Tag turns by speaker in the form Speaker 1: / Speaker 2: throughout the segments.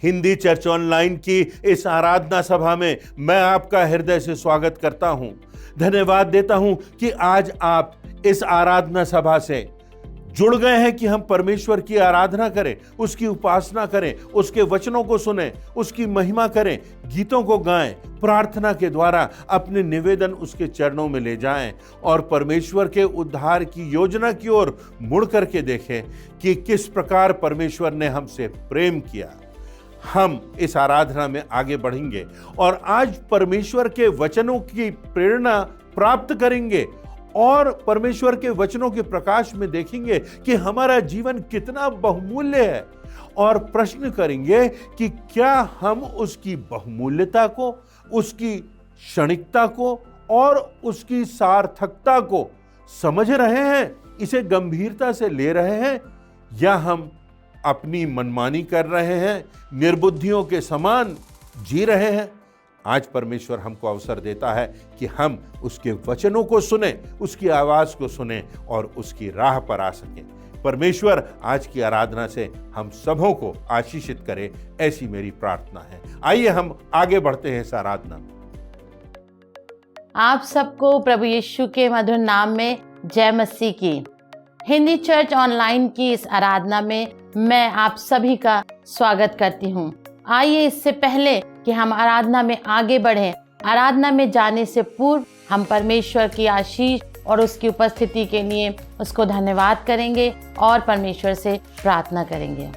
Speaker 1: Hindi church online की इस आराधना सभा में मैं आपका हृदय से स्वागत करता हूं। धन्यवाद देता हूं कि आज आप इस आराधना सभा से जुड़ गए हैं कि हम परमेश्वर की आराधना करें, उसकी उपासना करें, उसके वचनों को सुनें, उसकी महिमा करें, गीतों को गाएं, प्रार्थना के द्वारा अपने निवेदन उसके चरणों में ले जाएं और परमेश्वर के उद्धार की योजना की ओर मुड़ करके देखें कि किस प्रकार परमेश्वर ने हमसे प्रेम किया। हम इस आराधना में आगे बढ़ेंगे और आज परमेश्वर के वचनों की प्रेरणा प्राप्त करेंगे और परमेश्वर के वचनों के प्रकाश में देखेंगे कि हमारा जीवन कितना बहुमूल्य है और प्रश्न करेंगे कि क्या हम उसकी बहुमूल्यता को, उसकी क्षणिकता को और उसकी सार्थकता को समझ रहे हैं, इसे गंभीरता से ले रहे हैं, या हम अपनी मनमानी कर रहे हैं, निर्बुद्धियों के समान जी रहे हैं। आज परमेश्वर हमको अवसर देता है कि हम उसके वचनों को सुने, उसकी आवाज को सुने और उसकी राह पर आ सकें। परमेश्वर आज की आराधना से हम सबों को आशीषित करे, ऐसी मेरी प्रार्थना है। आइए हम आगे बढ़ते हैं इस आराधना में।
Speaker 2: आप सबको प्रभु यीशु के मधुर नाम में जय मसीह की। हिंदी चर्च ऑनलाइन की इस आराधना में मैं आप सभी का स्वागत करती हूँ। आइए इससे पहले कि हम आराधना में आगे बढ़ें, आराधना में जाने से पूर्व हम परमेश्वर की आशीष और उसकी उपस्थिति के लिए उसको धन्यवाद करेंगे और परमेश्वर से प्रार्थना करेंगे।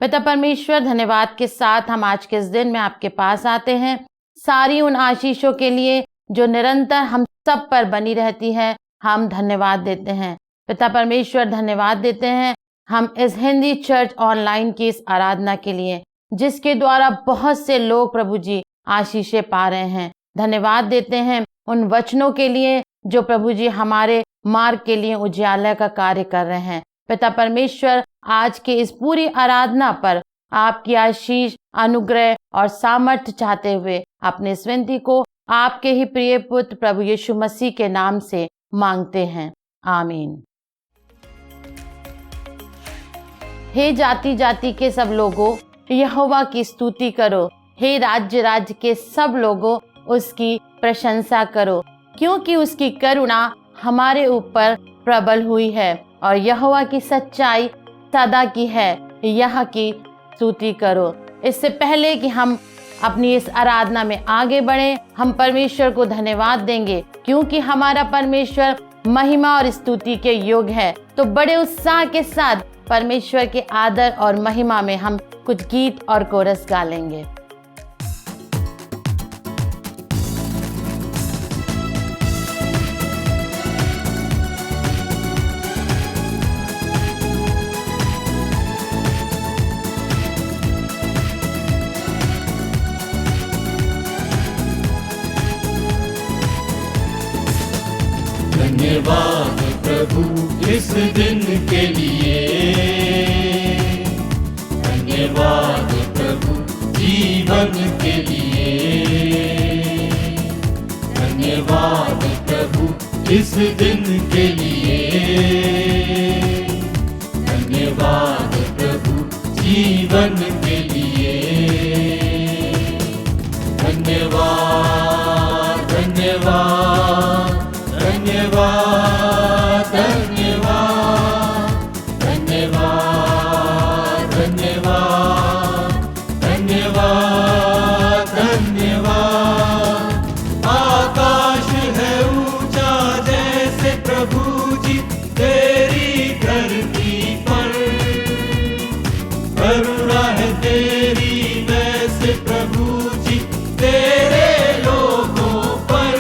Speaker 2: पिता परमेश्वर, धन्यवाद के साथ हम आज के इस दिन में आपके पास आते हैं, सारी उन आशीषों के लिए जो निरंतर हम सब पर बनी रहती है। हम धन्यवाद देते हैं पिता परमेश्वर, धन्यवाद देते हैं हम इस हिंदी चर्च ऑनलाइन की इस आराधना के लिए, जिसके द्वारा बहुत से लोग प्रभु जी आशीषें पा रहे हैं। धन्यवाद देते हैं उन वचनों के लिए जो प्रभु जी हमारे मार्ग के लिए उजियाला का कार्य कर रहे हैं। पिता परमेश्वर, आज के इस पूरी आराधना पर आपकी आशीष, अनुग्रह और सामर्थ्य चाहते हुए अपने इस विनती को आपके ही प्रिय पुत्र प्रभु यीशु मसीह के नाम से मांगते हैं, आमीन। हे जाति जाति के सब लोगों, यहोवा की स्तुति करो। हे राज्य राज्य के सब लोगों, उसकी प्रशंसा करो, क्योंकि उसकी करुणा हमारे ऊपर प्रबल हुई है और यहोवा की सच्चाई सदा की है। यह की स्तुति करो। इससे पहले कि हम अपनी इस आराधना में आगे बढ़ें, हम परमेश्वर को धन्यवाद देंगे, क्योंकि हमारा परमेश्वर महिमा और स्तुति के योग्य है। तो बड़े उत्साह के साथ परमेश्वर के आदर और महिमा में हम कुछ गीत और कोरस गा लेंगे।
Speaker 3: धन्यवाद प्रभु इस दिन के लिए, धन्यवाद प्रभु जीवन के लिए, धन्यवाद प्रभु इस दिन के लिए, धन्यवाद प्रभु जीवन के लिए, धन्यवाद धन्यवाद धन्यवाद धन्यवाद धन्यवाद धन्यवाद धन्यवाद धन्यवाद। आकाश है ऊंचा जैसे प्रभु जी तेरी धरती पर, करुणा है तेरी वैसे प्रभु जी तेरे लोगों पर।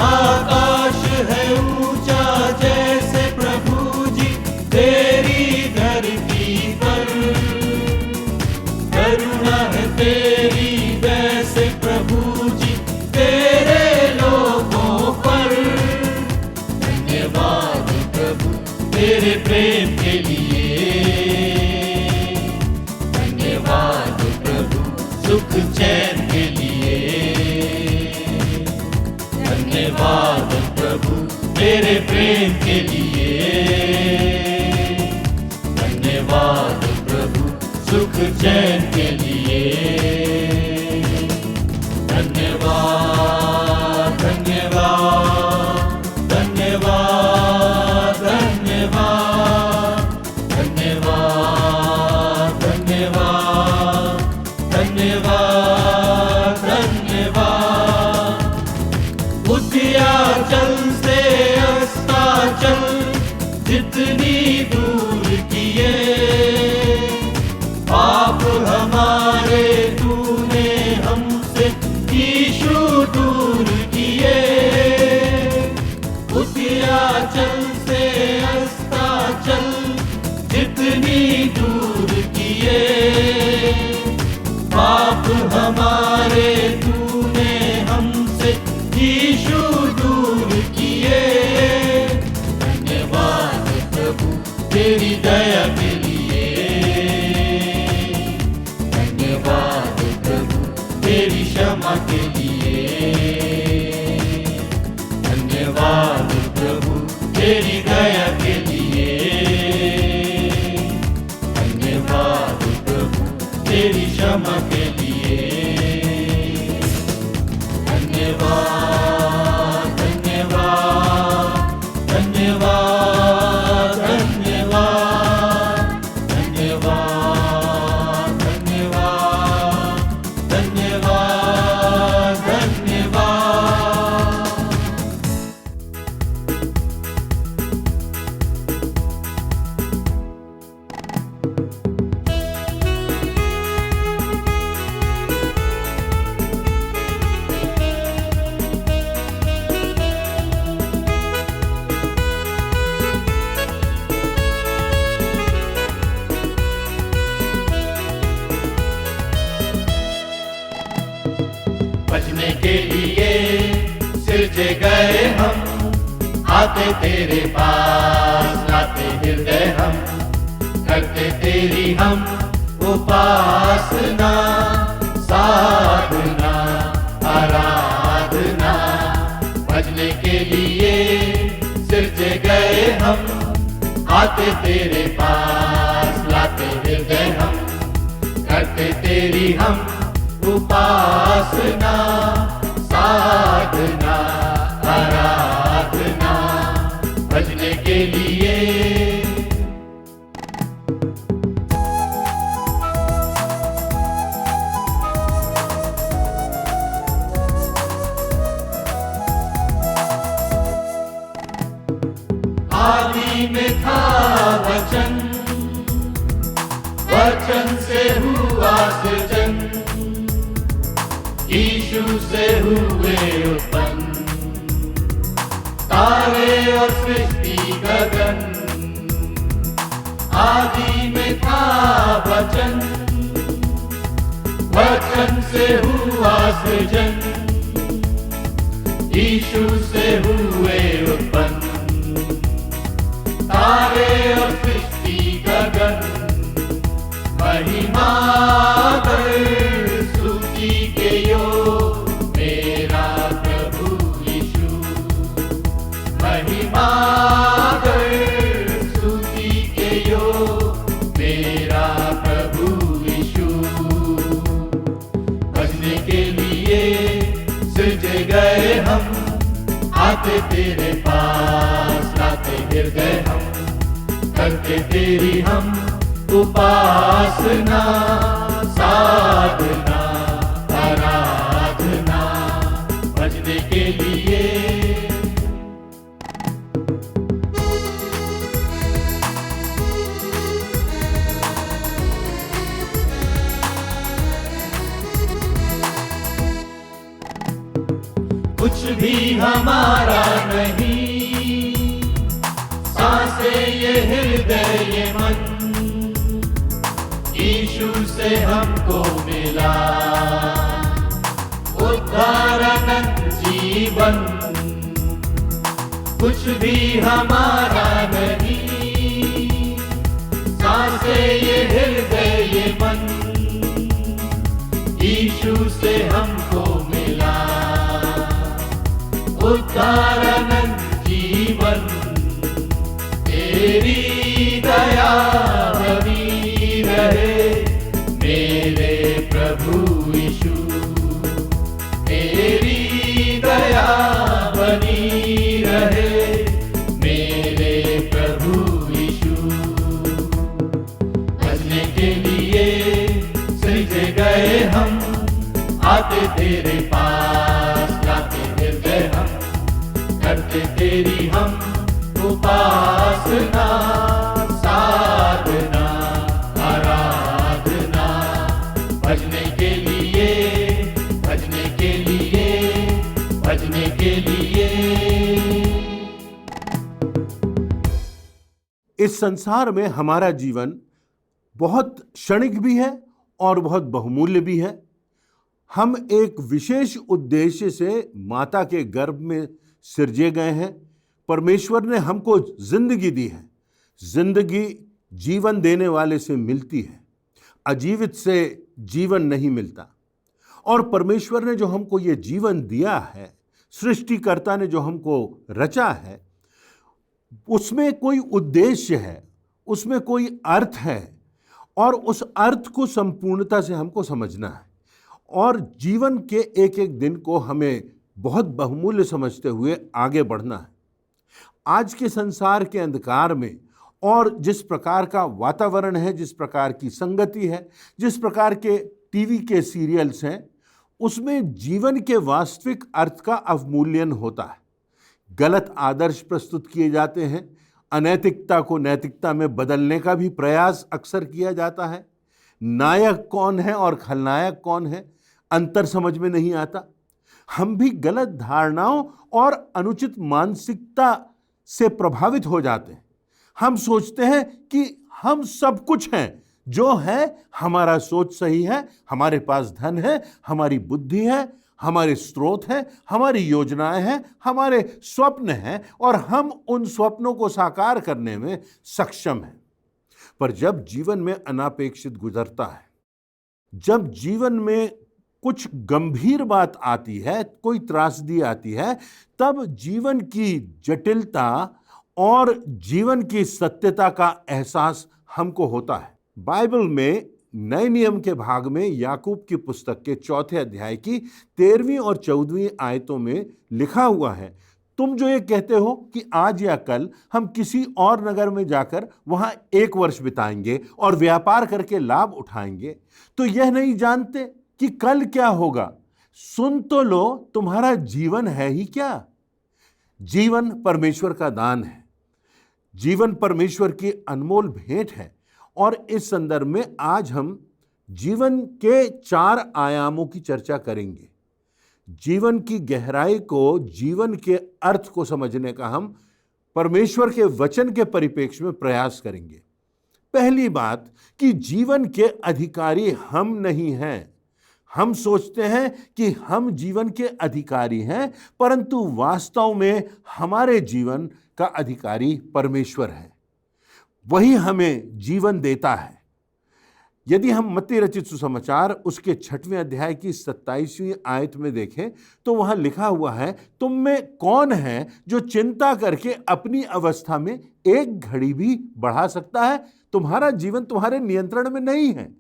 Speaker 3: आकाश है ऊंचा जैसे प्रभु जी तेरी धरती पर, करुणा है तेरी वैसे प्रभु जी तेरे लोगों पर। धन्यवाद प्रभु तेरे प्रेम के लिए, धन्यवाद प्रभु सुख चैन के लिए, धन्यवाद प्रभु तेरे प्रेम के लिए, धन्यवाद प्रभु सुख चैन के लिए। धन्यवाद धन्यवाद धन्यवाद धन्यवाद धन्यवाद धन्यवाद धन्यवाद धन्यवाद। बुद्धियाचल से अस्ताचल जितनी दूर किए, पाप हमारे तूने हमसे यीशु दूर किए। बुद्धियाचल से अस्ताचल जितनी दूर किए, पाप हमारे तूने हमसे यीशु दूर किए। धन्यवाद प्रभु तेरी दया के लिए, धन्यवाद प्रभु तेरी क्षमा के लिए, धन्यवाद प्रभु तेरी दया के लिए, धन्यवाद प्रभु तेरी क्षमा के लिए। धन्यवाद धन्यवाद धन्यवाद धन्यवाद धन्यवाद धन्यवाद धन्यवाद धन्यवाद। बचने के लिए सिरजे गए हम, आते तेरे पास लाते हृदय हम, करते तेरी हम उपासना साधना आराधना। बचने के लिए सिरजे गए हम, आते तेरे पास लाते हृदय हम, करते तेरी हम उपासना साधना आराधना। भजने के लिए आदि में था वचन, वचन से हुआ सृजन, यीशु से हुए उत्पन्न तारे और सृष्टि गगन। आदि में था वचन, वचन से हुआ सृजन, यीशु से हुए उत्पन्न तारे और सृष्टि गगन। महिमा कर स्तुति के योग मेरा प्रभु यीशु, महिमा कर स्तुति के योग मेरा प्रभु यीशु। बचने के लिए सृजे गए हम, आते तेरे पास लाते हृदय हम, करते तेरी हम उपासना साधना आराधना। भजने के लिए कुछ भी हमारा नहीं, सांसें ये हृदय ये मन, यीशु से हमको मिला उद्धार अनंत जीवन। कुछ भी हमारा नहीं, सांसें ये हृदय ये मन, यीशु से हमको मिला उद्धार अनंत जीवन। तेरी दया बनी रहे तेरे पास लाते हृदय हम, करते तेरी हम उपासना, साधना आराधना, भजने के लिए, भजने के लिए, भजने के लिए।
Speaker 1: इस संसार में हमारा जीवन बहुत क्षणिक भी है और बहुत बहुमूल्य भी है। हम एक विशेष उद्देश्य से माता के गर्भ में सिरजे गए हैं। परमेश्वर ने हमको जिंदगी दी है। जिंदगी जीवन देने वाले से मिलती है, अजीवित से जीवन नहीं मिलता। और परमेश्वर ने जो हमको ये जीवन दिया है, सृष्टिकर्ता ने जो हमको रचा है, उसमें कोई उद्देश्य है, उसमें कोई अर्थ है, और उस अर्थ को संपूर्णता से हमको समझना है। और जीवन के एक एक दिन को हमें बहुत बहुमूल्य समझते हुए आगे बढ़ना है। आज के संसार के अंधकार में और जिस प्रकार का वातावरण है, जिस प्रकार की संगति है, जिस प्रकार के टीवी के सीरियल्स हैं, उसमें जीवन के वास्तविक अर्थ का अवमूल्यन होता है। गलत आदर्श प्रस्तुत किए जाते हैं। अनैतिकता को नैतिकता में बदलने का भी प्रयास अक्सर किया जाता है। नायक कौन है और खलनायक कौन है, अंतर समझ में नहीं आता। हम भी गलत धारणाओं और अनुचित मानसिकता से प्रभावित हो जाते हैं। हम सोचते हैं कि हम सब कुछ हैं, जो है हमारा सोच सही है, हमारे पास धन है, हमारी बुद्धि है, हमारे स्रोत हैं, हमारी योजनाएं हैं, हमारे स्वप्न हैं, और हम उन स्वप्नों को साकार करने में सक्षम हैं। पर जब जीवन में अनापेक्षित गुजरता है, जब जीवन में कुछ गंभीर बात आती है, कोई त्रासदी आती है, तब जीवन की जटिलता और जीवन की सत्यता का एहसास हमको होता है। बाइबल में नए नियम के भाग में याकूब की पुस्तक के 4 अध्याय की 13वीं और 14वीं आयतों में लिखा हुआ है, तुम जो ये कहते हो कि आज या कल हम किसी और नगर में जाकर वहां 1 वर्ष बिताएंगे और व्यापार करके लाभ उठाएंगे, तो यह नहीं जानते कि कल क्या होगा। सुन तो लो, तुम्हारा जीवन है ही क्या। जीवन परमेश्वर का दान है। जीवन परमेश्वर की अनमोल भेंट है। और इस संदर्भ में आज हम जीवन के 4 आयामों की चर्चा करेंगे। जीवन की गहराई को, जीवन के अर्थ को समझने का हम परमेश्वर के वचन के परिप्रेक्ष्य में प्रयास करेंगे। पहली बात कि जीवन के अधिकारी हम नहीं हैं। हम सोचते हैं कि हम जीवन के अधिकारी हैं, परंतु वास्तव में हमारे जीवन का अधिकारी परमेश्वर है। वही हमें जीवन देता है। यदि हम मत्ती रचित सुसमाचार उसके 6वें अध्याय की 27वीं आयत में देखें, तो वहां लिखा हुआ है, तुम में कौन है जो चिंता करके अपनी अवस्था में 1 घड़ी भी बढ़ा सकता है। तुम्हारा जीवन तुम्हारे नियंत्रण में नहीं है।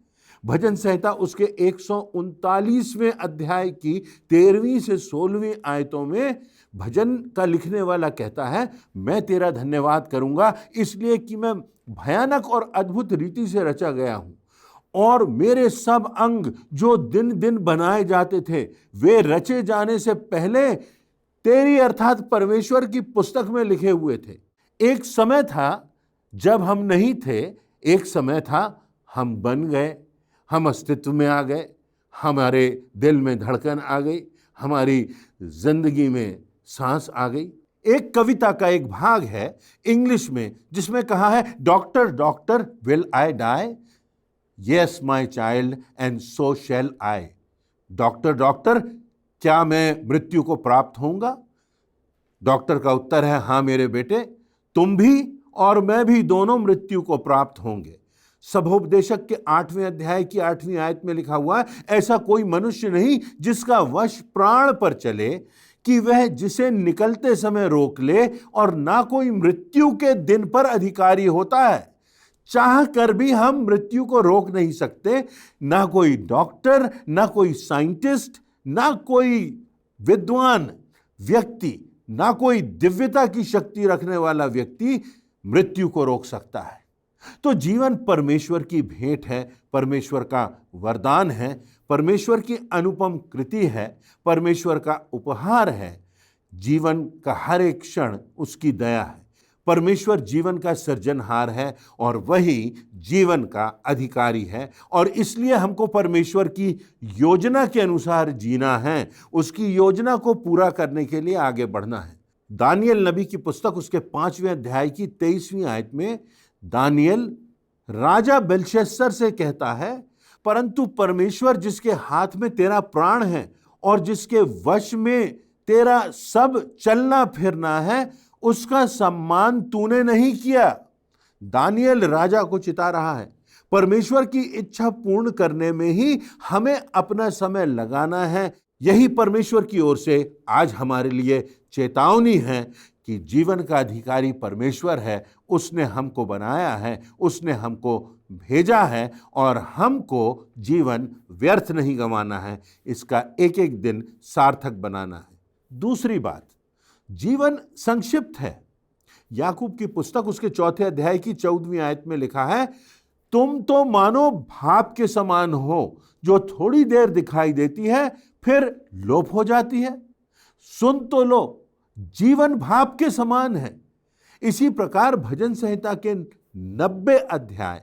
Speaker 1: भजन संहिता उसके 139वें अध्याय की 13वीं से 16वीं आयतों में भजन का लिखने वाला कहता है, मैं तेरा धन्यवाद करूंगा इसलिए कि मैं भयानक और अद्भुत रीति से रचा गया हूं, और मेरे सब अंग जो दिन दिन बनाए जाते थे, वे रचे जाने से पहले तेरी अर्थात परमेश्वर की पुस्तक में लिखे हुए थे। एक समय था जब हम नहीं थे, एक समय था हम बन गए, हम अस्तित्व में आ गए, हमारे दिल में धड़कन आ गई, हमारी जिंदगी में सांस आ गई। एक कविता का एक भाग है इंग्लिश में जिसमें कहा है, doctor doctor will I die, yes my child and so shall I. Doctor doctor, क्या मैं मृत्यु को प्राप्त होऊंगा? डॉक्टर का उत्तर है, हाँ मेरे बेटे, तुम भी और मैं भी दोनों मृत्यु को प्राप्त होंगे। सभोपदेशक के 8वें अध्याय की 8वीं आयत में लिखा हुआ है, ऐसा कोई मनुष्य नहीं जिसका वश प्राण पर चले कि वह जिसे निकलते समय रोक ले, और ना कोई मृत्यु के दिन पर अधिकारी होता है। चाह कर भी हम मृत्यु को रोक नहीं सकते। ना कोई डॉक्टर, ना कोई साइंटिस्ट, ना कोई विद्वान व्यक्ति, ना कोई दिव्यता की शक्ति रखने वाला व्यक्ति मृत्यु को रोक सकता है। तो जीवन परमेश्वर की भेंट है, परमेश्वर का वरदान है, परमेश्वर की अनुपम कृति है, परमेश्वर का उपहार है। जीवन का हर एक क्षण उसकी दया है। परमेश्वर जीवन का सृजनहार है और वही जीवन का अधिकारी है, और इसलिए हमको परमेश्वर की योजना के अनुसार जीना है, उसकी योजना को पूरा करने के लिए आगे बढ़ना है। दानियल नबी की पुस्तक उसके 5वें अध्याय की 23वीं आयत में दानियल राजा बेलशस्सर से कहता है, परंतु परमेश्वर जिसके हाथ में तेरा प्राण है और जिसके वश में तेरा सब चलना फिरना है, उसका सम्मान तूने नहीं किया। दानियल राजा को चिता रहा है, परमेश्वर की इच्छा पूर्ण करने में ही हमें अपना समय लगाना है। यही परमेश्वर की ओर से आज हमारे लिए चेतावनी है कि जीवन का अधिकारी परमेश्वर है। उसने हमको बनाया है, उसने हमको भेजा है, और हमको जीवन व्यर्थ नहीं गंवाना है, इसका एक एक दिन सार्थक बनाना है। दूसरी बात, जीवन संक्षिप्त है। याकूब की पुस्तक उसके 4 अध्याय की 14वीं आयत में लिखा है, तुम तो मानो भाप के समान हो, जो थोड़ी देर दिखाई देती है फिर लोप हो जाती है। सुन तो लो, जीवन भाप के समान है। इसी प्रकार भजन संहिता के 90 अध्याय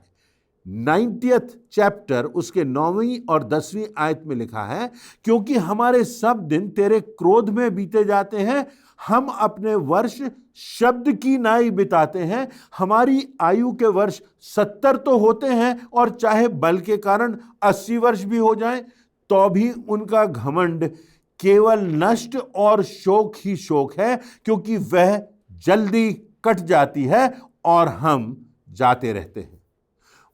Speaker 1: 90th चैप्टर उसके 9वीं और 10वीं आयत में लिखा है, क्योंकि हमारे सब दिन तेरे क्रोध में बीते जाते हैं, हम अपने वर्ष शब्द की नाई बिताते हैं। हमारी आयु के वर्ष 70 तो होते हैं, और चाहे बल के कारण 80 वर्ष भी हो जाएं, तो भी उनका घमंड केवल नष्ट और शोक ही शोक है, क्योंकि वह जल्दी कट जाती है और हम जाते रहते हैं।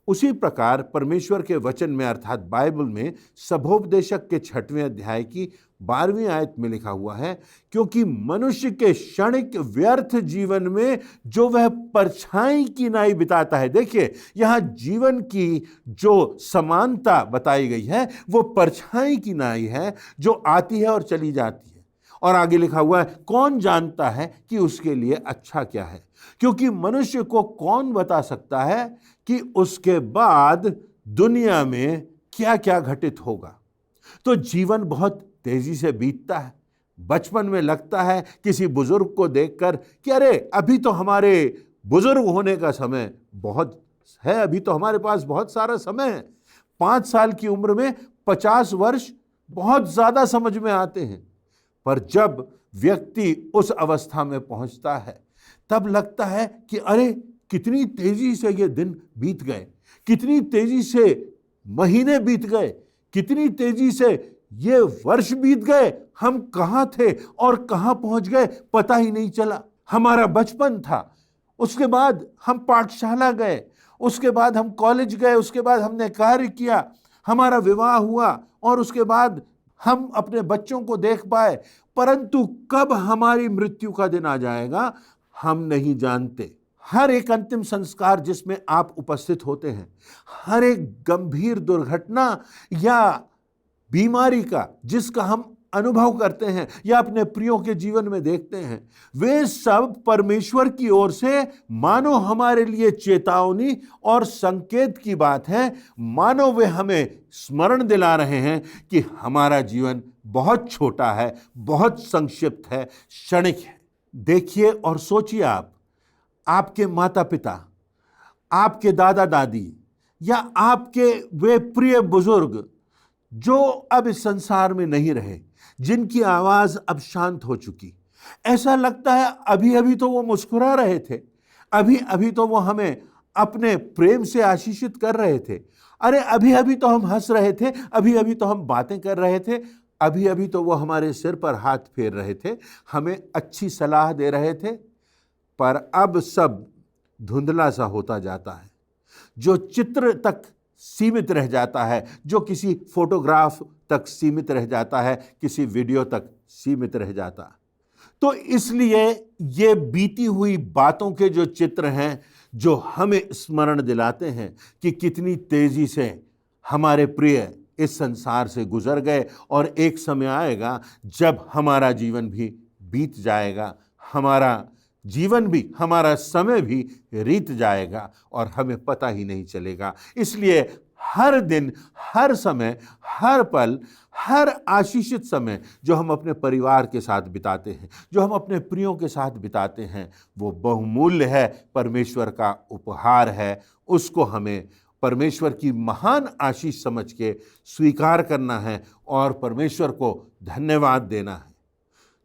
Speaker 1: उसी प्रकार परमेश्वर के वचन में अर्थात बाइबल में सभोपदेशक के 6वें अध्याय की 12वीं आयत में लिखा हुआ है, क्योंकि मनुष्य के क्षणिक व्यर्थ जीवन में जो वह परछाई की नाई बिताता है। देखिए, यहाँ जीवन की जो समानता बताई गई है वो परछाई की नाई है, जो आती है और चली जाती है। और आगे लिखा हुआ है, कौन जानता है कि उसके लिए अच्छा क्या है, क्योंकि मनुष्य को कौन बता सकता है कि उसके बाद दुनिया में क्या क्या घटित होगा। तो जीवन बहुत तेजी से बीतता है। बचपन में लगता है किसी बुजुर्ग को देखकर कि अरे अभी तो हमारे बुजुर्ग होने का समय बहुत है, अभी तो हमारे पास बहुत सारा समय है। 5 साल की उम्र में 50 वर्ष बहुत ज्यादा समझ में आते हैं, पर जब व्यक्ति उस अवस्था में पहुंचता है तब लगता है कि अरे कितनी तेजी से ये दिन बीत गए, कितनी तेजी से महीने बीत गए, कितनी तेजी से ये वर्ष बीत गए। हम कहाँ थे और कहाँ पहुंच गए पता ही नहीं चला। हमारा बचपन था, उसके बाद हम पाठशाला गए, उसके बाद हम कॉलेज गए, उसके बाद हमने कार्य किया, हमारा विवाह हुआ, और उसके बाद हम अपने बच्चों को देख पाए। परंतु कब हमारी मृत्यु का दिन आ जाएगा हम नहीं जानते। हर एक अंतिम संस्कार जिसमें आप उपस्थित होते हैं, हर एक गंभीर दुर्घटना या बीमारी का जिसका हम अनुभव करते हैं या अपने प्रियों के जीवन में देखते हैं, वे सब परमेश्वर की ओर से मानो हमारे लिए चेतावनी और संकेत की बात है। मानो वे हमें स्मरण दिला रहे हैं कि हमारा जीवन बहुत छोटा है, बहुत संक्षिप्त है, क्षणिक है। देखिए और सोचिए, आपके माता पिता, आपके दादा दादी या आपके वे प्रिय बुजुर्ग जो अब इस संसार में नहीं रहे, जिनकी आवाज अब शांत हो चुकी, ऐसा लगता है अभी अभी तो वो मुस्कुरा रहे थे, अभी अभी तो वो हमें अपने प्रेम से आशीषित कर रहे थे, अरे अभी अभी तो हम हंस रहे थे, अभी अभी तो हम बातें कर रहे थे, अभी अभी तो वो हमारे सिर पर हाथ फेर रहे थे, हमें अच्छी सलाह दे रहे थे। पर अब सब धुंधला सा होता जाता है, जो चित्र तक सीमित रह जाता है, जो किसी फोटोग्राफ तक सीमित रह जाता है, किसी वीडियो तक सीमित रह जाता। तो इसलिए ये बीती हुई बातों के जो चित्र हैं, जो हमें स्मरण दिलाते हैं कि कितनी तेजी से हमारे प्रिय इस संसार से गुजर गए, और एक समय आएगा जब हमारा जीवन भी बीत जाएगा, हमारा जीवन भी, हमारा समय भी रीत जाएगा और हमें पता ही नहीं चलेगा। इसलिए हर दिन, हर समय, हर पल, हर आशीषित समय जो हम अपने परिवार के साथ बिताते हैं, जो हम अपने प्रियों के साथ बिताते हैं, वो बहुमूल्य है, परमेश्वर का उपहार है। उसको हमें परमेश्वर की महान आशीष समझ के स्वीकार करना है और परमेश्वर को धन्यवाद देना है।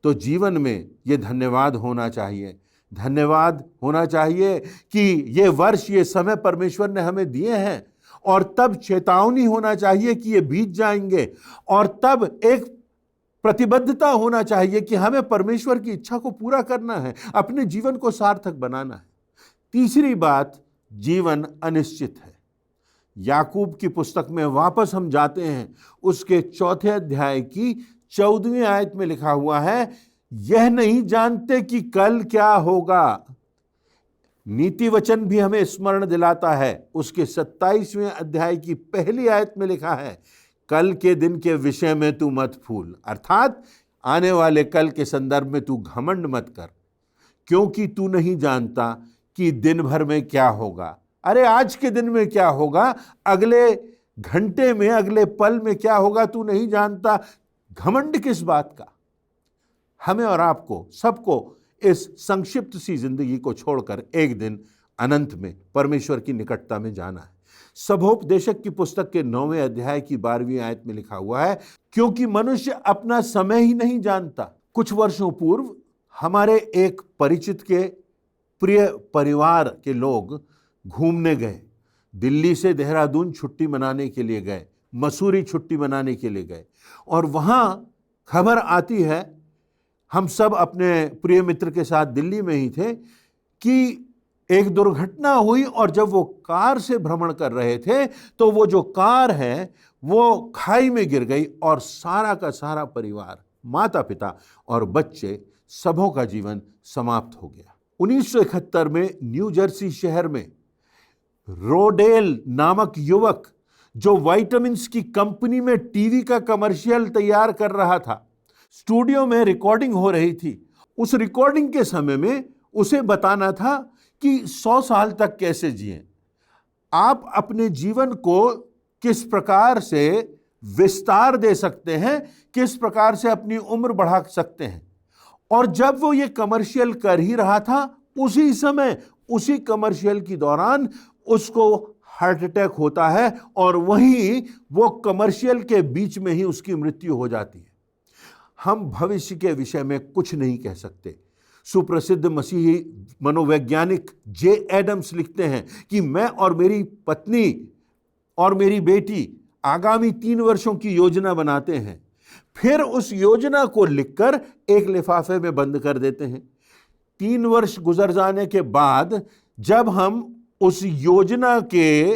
Speaker 1: तो जीवन में ये धन्यवाद होना चाहिए। धन्यवाद होना चाहिए कि ये वर्ष, ये समय परमेश्वर ने हमें दिए हैं, और तब चेतावनी होना चाहिए कि ये बीत जाएंगे, और तब एक प्रतिबद्धता होना चाहिए कि हमें परमेश्वर की इच्छा को पूरा करना है, अपने जीवन को सार्थक बनाना है। तीसरी बात, जीवन अनिश्चित है। याकूब की पुस्तक में वापस हम जाते हैं, उसके 4 अध्याय की 14वीं आयत में लिखा हुआ है, यह नहीं जानते कि कल क्या होगा। नीति वचन भी हमें स्मरण दिलाता है। उसके 27वें अध्याय की पहली आयत में लिखा है, कल के दिन के विषय में तू मत फूल, अर्थात आने वाले कल के संदर्भ में तू घमंड मत कर, क्योंकि तू नहीं जानता कि दिन भर में क्या होगा। अरे आज के दिन में क्या होगा, अगले घंटे में, अगले पल में क्या होगा, तू नहीं जानता। घमंड किस बात का? हमें और आपको सबको इस संक्षिप्त सी जिंदगी को छोड़कर एक दिन अनंत में परमेश्वर की निकटता में जाना है। सभोपदेशक की पुस्तक के 9वें अध्याय की 12वीं आयत में लिखा हुआ है, क्योंकि मनुष्य अपना समय ही नहीं जानता। कुछ वर्षों पूर्व हमारे एक परिचित के प्रिय परिवार के लोग घूमने गए। दिल्ली से देहरादून छुट्टी मनाने के लिए गए, मसूरी छुट्टी मनाने के लिए गए, और वहाँ खबर आती है, हम सब अपने प्रिय मित्र के साथ दिल्ली में ही थे, कि एक दुर्घटना हुई, और जब वो कार से भ्रमण कर रहे थे तो वो जो कार है वो खाई में गिर गई, और सारा का सारा परिवार, माता पिता और बच्चे, सबों का जीवन समाप्त हो गया। 1971 में न्यू जर्सी शहर में रोडेल नामक युवक, जो विटामिन्स की कंपनी में टीवी का कमर्शियल तैयार कर रहा था, स्टूडियो में रिकॉर्डिंग हो रही थी। उस रिकॉर्डिंग के समय में उसे बताना था कि 100 साल तक कैसे जिएं, आप अपने जीवन को किस प्रकार से विस्तार दे सकते हैं, किस प्रकार से अपनी उम्र बढ़ा सकते हैं। और जब वो ये कमर्शियल कर ही रहा था, उसी समय, उसी कमर्शियल के दौरान उसको हार्ट अटैक होता है, और वहीं वो कमर्शियल के बीच में ही उसकी मृत्यु हो जाती है। हम भविष्य के विषय में कुछ नहीं कह सकते। सुप्रसिद्ध मसीही मनोवैज्ञानिक जे एडम्स लिखते हैं कि मैं और मेरी पत्नी और मेरी बेटी आगामी 3 वर्षों की योजना बनाते हैं, फिर उस योजना को लिखकर एक लिफाफे में बंद कर देते हैं। 3 वर्ष गुजर जाने के बाद जब हम उस योजना के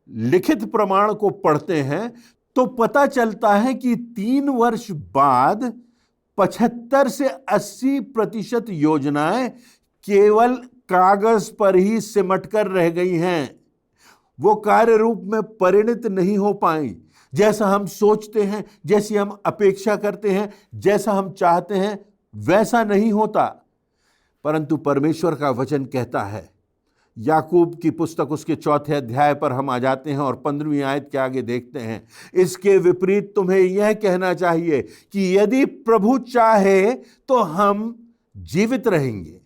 Speaker 1: लिखित प्रमाण को पढ़ते हैं, तो पता चलता है कि 3 वर्ष बाद 75 से 80% योजनाएं केवल कागज पर ही सिमट कर रह गई हैं। वो कार्य रूप में परिणत नहीं हो पाई। जैसा हम सोचते हैं, जैसी हम अपेक्षा करते हैं, जैसा हम चाहते हैं, वैसा नहीं होता। परंतु परमेश्वर का वचन कहता है, याकूब की पुस्तक उसके 4 अध्याय पर हम आ जाते हैं और 15वीं आयत के आगे देखते हैं, इसके विपरीत तुम्हें यह कहना चाहिए कि यदि प्रभु चाहे तो हम जीवित रहेंगे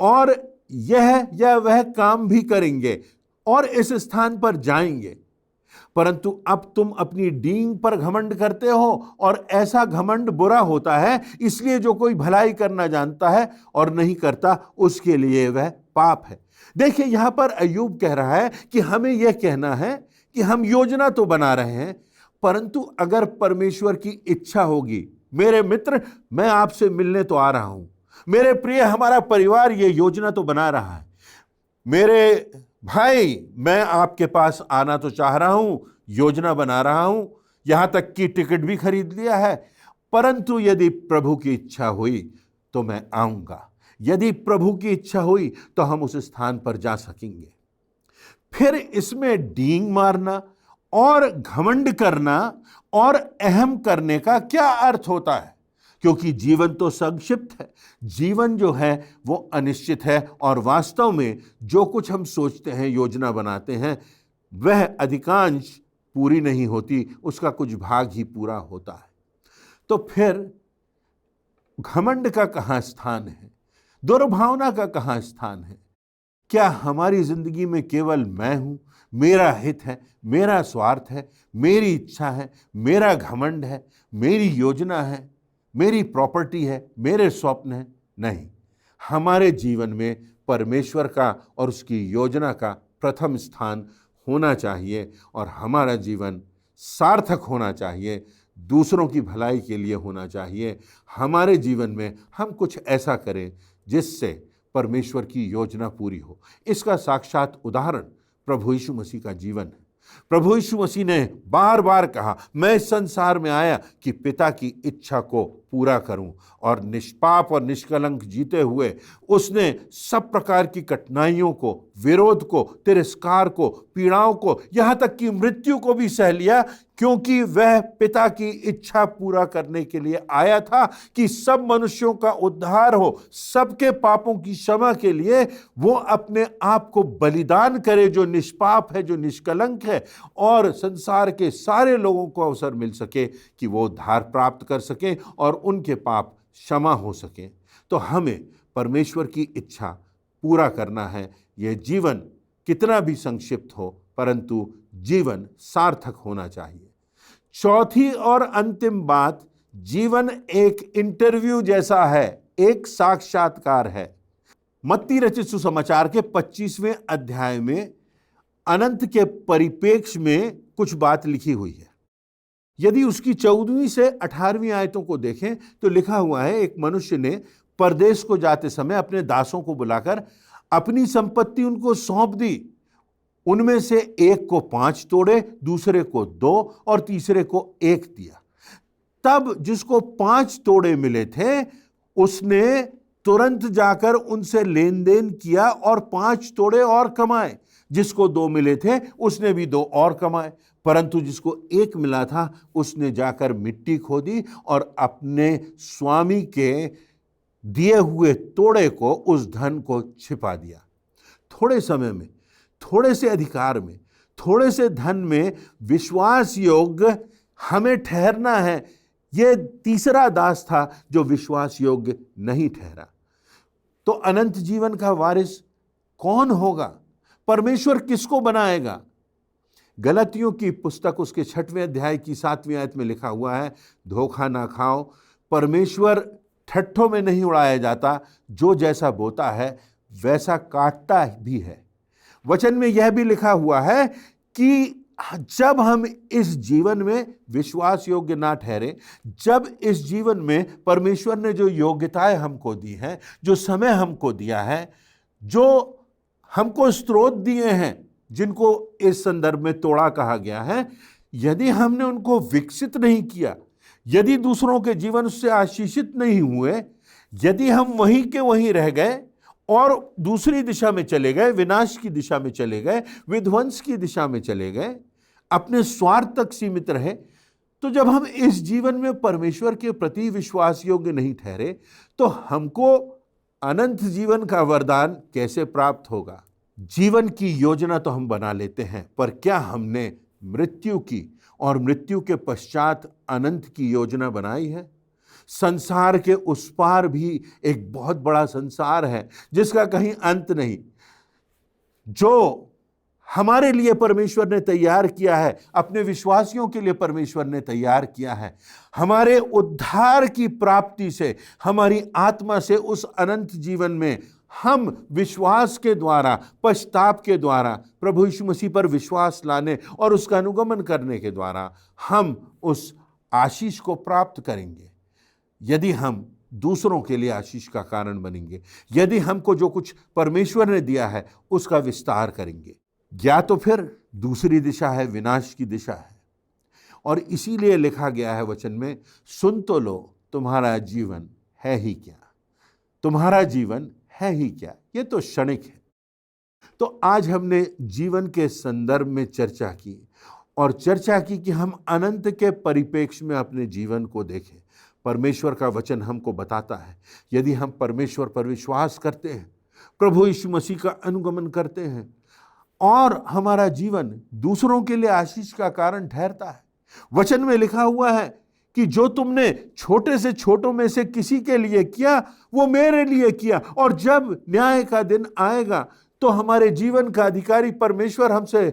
Speaker 1: और यह या वह काम भी करेंगे और इस स्थान पर जाएंगे। परंतु अब तुम अपनी डींग पर घमंड करते हो, और ऐसा घमंड बुरा होता है, इसलिए जो कोई भलाई करना जानता है और नहीं करता, उसके लिए वह पाप है। देखिए, यहां पर अय्यूब कह रहा है कि हमें यह कहना है कि हम योजना तो बना रहे हैं, परंतु अगर परमेश्वर की इच्छा होगी, मेरे मित्र, मैं आपसे मिलने तो आ रहा हूं, मेरे प्रिय, हमारा परिवार ये योजना तो बना रहा है, मेरे भाई, मैं आपके पास आना तो चाह रहा हूं, योजना बना रहा हूं, यहां तक कि टिकट भी खरीद लिया है, परंतु यदि प्रभु की इच्छा हुई तो मैं आऊंगा। यदि प्रभु की इच्छा हुई तो हम उस स्थान पर जा सकेंगे। फिर इसमें डींग मारना और घमंड करना और अहम करने का क्या अर्थ होता है? क्योंकि जीवन तो संक्षिप्त है, जीवन जो है वो अनिश्चित है, और वास्तव में जो कुछ हम सोचते हैं, योजना बनाते हैं, वह अधिकांश पूरी नहीं होती, उसका कुछ भाग ही पूरा होता है। तो फिर घमंड का कहाँ स्थान है, दुर्भावना का कहाँ स्थान है? क्या हमारी जिंदगी में केवल मैं हूं, मेरा हित है, मेरा स्वार्थ है, मेरी इच्छा है, मेरा घमंड है, मेरी योजना है, मेरी प्रॉपर्टी है, मेरे स्वप्न है? नहीं, हमारे जीवन में परमेश्वर का और उसकी योजना का प्रथम स्थान होना चाहिए और हमारा जीवन सार्थक होना चाहिए, दूसरों की भलाई के लिए होना चाहिए। हमारे जीवन में हम कुछ ऐसा करें जिससे परमेश्वर की योजना पूरी हो। इसका साक्षात उदाहरण प्रभु यीशु मसीह का जीवन है। प्रभु यीशु मसीह ने बार बार कहा, मैं इस संसार में आया कि पिता की इच्छा को पूरा करूं, और निष्पाप और निष्कलंक जीते हुए उसने सब प्रकार की कठिनाइयों को, विरोध को, तिरस्कार को, पीड़ाओं को, यहाँ तक कि मृत्यु को भी सह लिया, क्योंकि वह पिता की इच्छा पूरा करने के लिए आया था कि सब मनुष्यों का उद्धार हो, सबके पापों की क्षमा के लिए वो अपने आप को बलिदान करे, जो निष्पाप है, जो निष्कलंक है, और संसार के सारे लोगों को अवसर मिल सके कि वो उद्धार प्राप्त कर सकें और उनके पाप क्षमा हो सकें। तो हमें परमेश्वर की इच्छा पूरा करना है। यह जीवन कितना भी संक्षिप्त हो, परंतु जीवन सार्थक होना चाहिए। चौथी और अंतिम बात, जीवन एक इंटरव्यू जैसा है, एक साक्षात्कार है। मत्ती रचित सुसमाचार के 25वें अध्याय में अनंत के परिप्रेक्ष्य में कुछ बात लिखी हुई है। यदि उसकी 14वीं से 18वीं आयतों को देखें तो लिखा हुआ है, एक मनुष्य ने परदेश को जाते समय अपने दासों को बुलाकर अपनी संपत्ति उनको सौंप दी। उनमें से एक को 5 तोड़े, दूसरे को 2 और तीसरे को 1 दिया। तब जिसको 5 तोड़े मिले थे उसने तुरंत जाकर उनसे लेन देन किया और 5 तोड़े और कमाए। जिसको 2 मिले थे उसने भी 2 और कमाए, परंतु जिसको 1 मिला था उसने जाकर मिट्टी खोदी और अपने स्वामी के दिए हुए तोड़े को, उस धन को छिपा दिया। थोड़े समय में, थोड़े से अधिकार में, थोड़े से धन में विश्वास योग्य हमें ठहरना है। यह तीसरा दास था जो विश्वास योग्य नहीं ठहरा। तो अनंत जीवन का वारिस कौन होगा? परमेश्वर किसको बनाएगा? गलतियों की पुस्तक उसके 6वें अध्याय की 7वीं आयत में लिखा हुआ है, धोखा ना खाओ, परमेश्वर ठट्ठों में नहीं उड़ाया जाता, जो जैसा बोता है वैसा काटता भी है। वचन में यह भी लिखा हुआ है कि जब हम इस जीवन में विश्वास योग्य ना ठहरे, जब इस जीवन में परमेश्वर ने जो योग्यताएं हमको दी हैं, जो समय हमको दिया है, जो हमको स्रोत दिए हैं, जिनको इस संदर्भ में तोड़ा कहा गया है, यदि हमने उनको विकसित नहीं किया, यदि दूसरों के जीवन उससे आशीषित नहीं हुए, यदि हम वहीं के वहीं रह गए और दूसरी दिशा में चले गए, विनाश की दिशा में चले गए, विध्वंस की दिशा में चले गए, अपने स्वार्थ तक सीमित रहे, तो जब हम इस जीवन में परमेश्वर के प्रति विश्वास योग्य नहीं ठहरे, तो हमको अनंत जीवन का वरदान कैसे प्राप्त होगा? जीवन की योजना तो हम बना लेते हैं, पर क्या हमने मृत्यु की और मृत्यु के पश्चात अनंत की योजना बनाई है? संसार के उस पार भी एक बहुत बड़ा संसार है जिसका कहीं अंत नहीं, जो हमारे लिए परमेश्वर ने तैयार किया है, अपने विश्वासियों के लिए परमेश्वर ने तैयार किया है। हमारे उद्धार की प्राप्ति से, हमारी आत्मा से उस अनंत जीवन में हम विश्वास के द्वारा, पश्चाताप के द्वारा, प्रभु यीशु मसीह पर विश्वास लाने और उसका अनुगमन करने के द्वारा हम उस आशीष को प्राप्त करेंगे। यदि हम दूसरों के लिए आशीष का कारण बनेंगे, यदि हमको जो कुछ परमेश्वर ने दिया है उसका विस्तार करेंगे, या तो फिर दूसरी दिशा है, विनाश की दिशा है। और इसीलिए लिखा गया है वचन में, सुन तो लो, तुम्हारा जीवन है ही क्या? तुम्हारा जीवन है ही क्या? ये तो क्षणिक है। तो आज हमने जीवन के संदर्भ में चर्चा की और चर्चा की कि हम अनंत के परिप्रेक्ष्य में अपने जीवन को देखें। परमेश्वर का वचन हमको बताता है, यदि हम परमेश्वर पर विश्वास करते हैं, प्रभु यीशु मसीह का अनुगमन करते हैं, और हमारा जीवन दूसरों के लिए आशीष का कारण ठहरता है। वचन में लिखा हुआ है कि जो तुमने छोटे से छोटों में से किसी के लिए किया वो मेरे लिए किया। और जब न्याय का दिन आएगा तो हमारे जीवन का अधिकारी परमेश्वर हमसे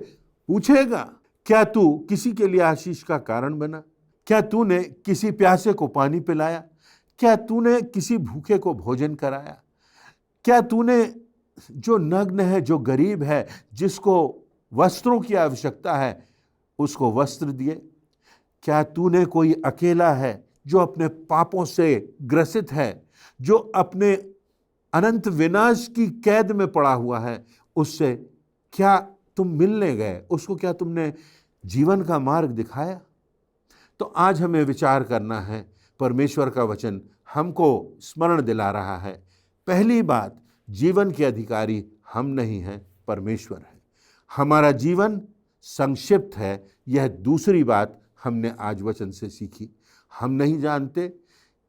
Speaker 1: पूछेगा, क्या तू किसी के लिए आशीष का कारण बना? क्या तूने किसी प्यासे को पानी पिलाया? क्या तूने किसी भूखे को भोजन कराया? क्या तूने जो नग्न है, जो गरीब है, जिसको वस्त्रों की आवश्यकता है, उसको वस्त्र दिए? क्या तूने कोई अकेला है जो अपने पापों से ग्रसित है, जो अपने अनंत विनाश की कैद में पड़ा हुआ है, उससे क्या तुम मिलने गए? उसको क्या तुमने जीवन का मार्ग दिखाया? तो आज हमें विचार करना है। परमेश्वर का वचन हमको स्मरण दिला रहा है, पहली बात, जीवन के अधिकारी हम नहीं हैं, परमेश्वर है। हमारा जीवन संक्षिप्त है, यह दूसरी बात हमने आज वचन से सीखी। हम नहीं जानते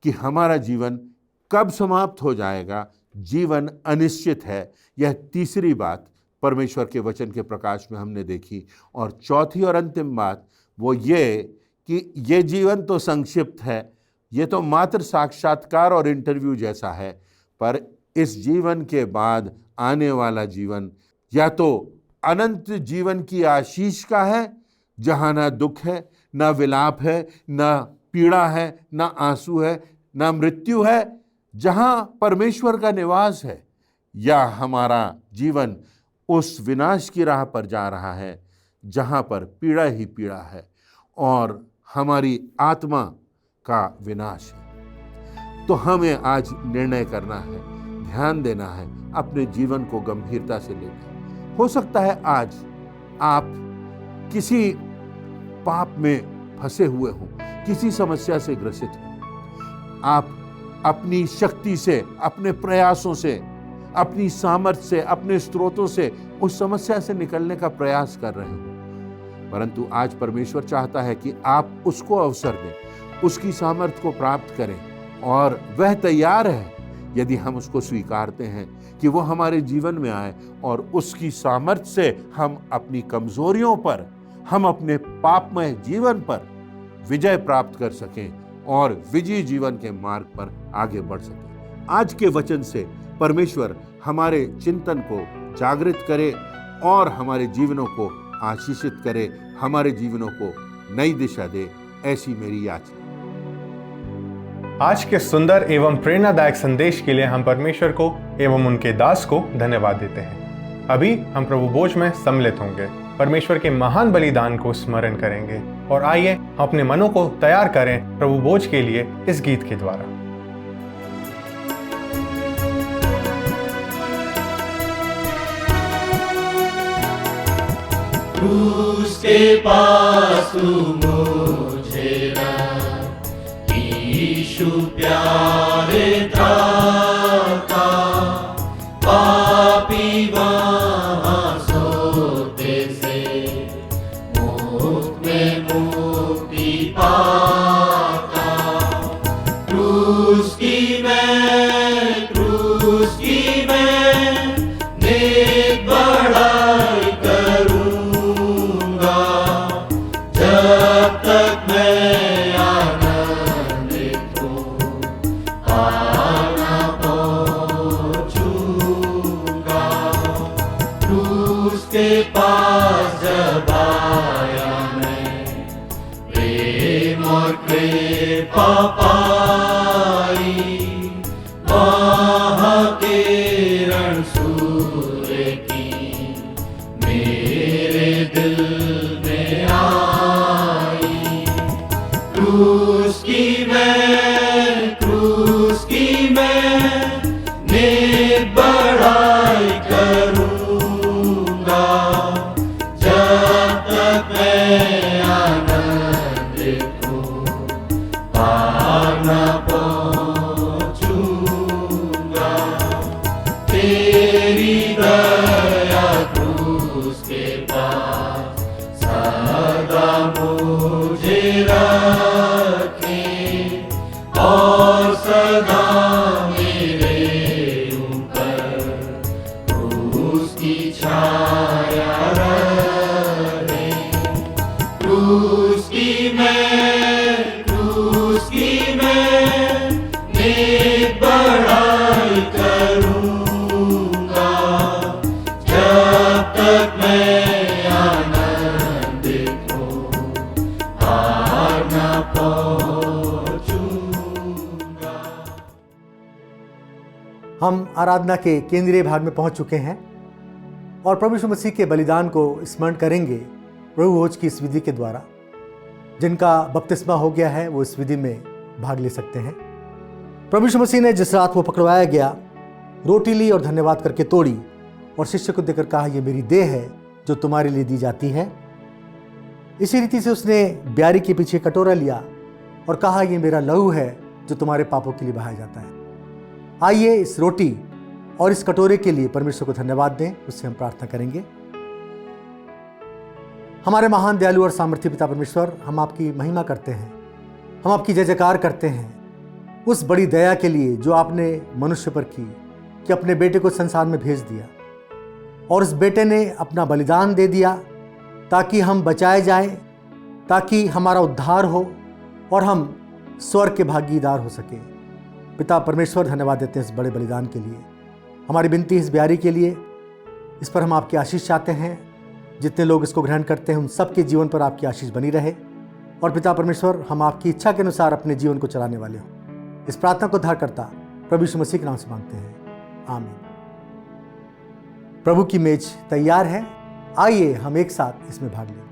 Speaker 1: कि हमारा जीवन कब समाप्त हो जाएगा, जीवन अनिश्चित है, यह तीसरी बात परमेश्वर के वचन के प्रकाश में हमने देखी। और चौथी और अंतिम बात वो ये कि ये जीवन तो संक्षिप्त है, ये तो मात्र साक्षात्कार और इंटरव्यू जैसा है, पर इस जीवन के बाद आने वाला जीवन या तो अनंत जीवन की आशीष का है, जहाँ ना दुख है, ना विलाप है, ना पीड़ा है, ना आंसू है, ना मृत्यु है, जहाँ परमेश्वर का निवास है, या हमारा जीवन उस विनाश की राह पर जा रहा है जहाँ पर पीड़ा ही पीड़ा है और हमारी आत्मा का विनाश है। तो हमें आज निर्णय करना है, ध्यान देना है, अपने जीवन को गंभीरता से लेना है। हो सकता है आज आप किसी पाप में फंसे हुए हों, किसी समस्या से ग्रसित हों। आप अपनी शक्ति से, अपने प्रयासों से, अपनी सामर्थ्य से, अपने स्रोतों से उस समस्या से निकलने का प्रयास कर रहे हो, परंतु आज परमेश्वर चाहता है कि आप उसको अवसर दें, उसकी सामर्थ्य को प्राप्त करें, और वह तैयार है यदि हम उसको स्वीकारते हैं कि वो हमारे जीवन में आए और उसकी सामर्थ्य से हम अपनी कमजोरियों पर, हम अपने पापमय जीवन पर विजय प्राप्त कर सकें और विजयी जीवन के मार्ग पर आगे बढ़ सकें। आज के वचन से परमेश्वर हमारे चिंतन को जागृत करे और हमारे जीवनों को आशीषित करे, हमारे जीवनों को नई दिशा दे, ऐसी मेरी याचना।
Speaker 4: आज के सुंदर एवं प्रेरणादायक संदेश के लिए हम परमेश्वर को एवं उनके दास को धन्यवाद देते हैं। अभी हम प्रभु भोज में सम्मिलित होंगे, परमेश्वर के महान बलिदान को स्मरण करेंगे, और आइए हम अपने मनों को तैयार करें प्रभु भोज के लिए इस गीत के द्वारा।
Speaker 3: क्रूस के पास तू मुझे रख, यीशु प्यारे त्राता, पापी वहाँ सोते से मुक्त में मुक्ति पाता। क्रूस की मैं नेक बढ़ाई करूँगा, जब तक मैं आनंदित हूँ पाना पहुँचूँगा। क्रूस के पास जब आया मैं, प्रेम और कृपा पाई, वहाँ किरण सूर्य की मेरे दिल में आई। क्रूस की मैं नेक बढ़ाई करूँगा, जब तक मैं आनंदित हूँ पार न पहुँचूँगा।
Speaker 5: हम आराधना के केंद्रीय भाग में पहुंच चुके हैं और प्रभु यीशु मसीह के बलिदान को स्मरण करेंगे प्रभु भोज की इस विधि के द्वारा। जिनका बपतिस्मा हो गया है वो इस विधि में भाग ले सकते हैं। प्रभु यीशु मसीह ने जिस रात वो पकड़वाया गया, रोटी ली और धन्यवाद करके तोड़ी और शिष्य को देकर कहा, ये मेरी देह है जो तुम्हारे लिए दी जाती है। इसी रीति से उसने ब्यारी के पीछे कटोरा लिया और कहा, ये मेरा लहू है जो तुम्हारे पापों के लिए बहाया जाता है। आइए इस रोटी और इस कटोरे के लिए परमेश्वर को धन्यवाद दें। उससे हम प्रार्थना करेंगे। हमारे महान दयालु और सामर्थ्य पिता परमेश्वर, हम आपकी महिमा करते हैं, हम आपकी जय जयकार करते हैं उस बड़ी दया के लिए जो आपने मनुष्य पर की कि अपने बेटे को संसार में भेज दिया और उस बेटे ने अपना बलिदान दे दिया ताकि हम बचाए जाएं, ताकि हमारा उद्धार हो और हम स्वर्ग के भागीदार हो सके। पिता परमेश्वर, धन्यवाद देते हैं इस बड़े बलिदान के लिए। हमारी विनती इस ब्यारी के लिए, इस पर हम आपकी आशीष चाहते हैं। जितने लोग इसको ग्रहण करते हैं उन सबके जीवन पर आपकी आशीष बनी रहे। और पिता परमेश्वर, हम आपकी इच्छा के अनुसार अपने जीवन को चलाने वाले हों। इस प्रार्थना को उद्धारकर्ता प्रभु यीशु मसीह के नाम से मांगते हैं, आमीन। प्रभु की मेज तैयार है, आइए हम एक साथ इसमें भाग लें।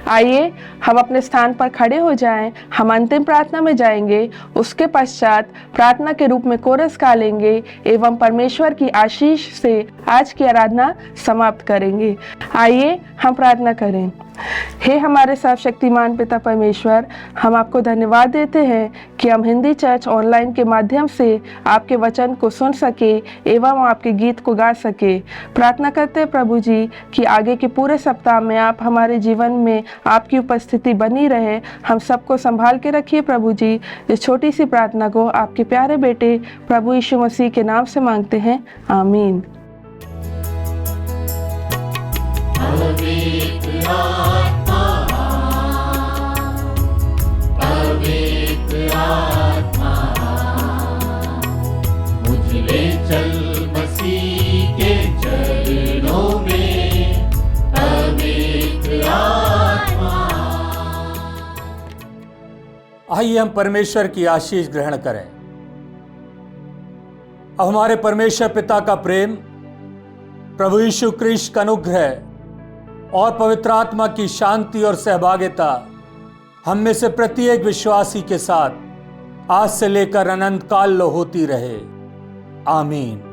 Speaker 6: आइए हम अपने स्थान पर खड़े हो जाएं। हम अंतिम प्रार्थना में जाएंगे। उसके पश्चात प्रार्थना के रूप में कोरस गालेंगे एवं परमेश्वर की आशीष से आज की आराधना समाप्त करेंगे। आइए हम प्रार्थना करें। हे हमारे सर्वशक्तिमान पिता परमेश्वर, हम आपको धन्यवाद देते हैं कि हम हिंदी चर्च ऑनलाइन के माध्यम से आपके वचन को सुन सके एवं आपके गीत को गा सके। प्रार्थना करते हैं प्रभु जी कि आगे के पूरे सप्ताह में आप हमारे जीवन में आपकी उपस्थिति बनी रहे। हम सबको संभाल के रखिए प्रभु जी। इस छोटी सी प्रार्थना को आपके प्यारे बेटे प्रभु यीशु मसीह के नाम से मांगते हैं, आमीन।
Speaker 3: पवित्र आत्मा, पवित्र आत्मा, मुझ ले चल मसीह के चरणों में। पवित्र आत्मा।
Speaker 7: आइए हम परमेश्वर की आशीष ग्रहण करें। अब हमारे परमेश्वर पिता का प्रेम, प्रभु यीशु क्रिस्ट का अनुग्रह और पवित्र आत्मा की शांति और सहभागिता हम में से प्रत्येक विश्वासी के साथ आज से लेकर अनंत काल होती रहे, आमीन।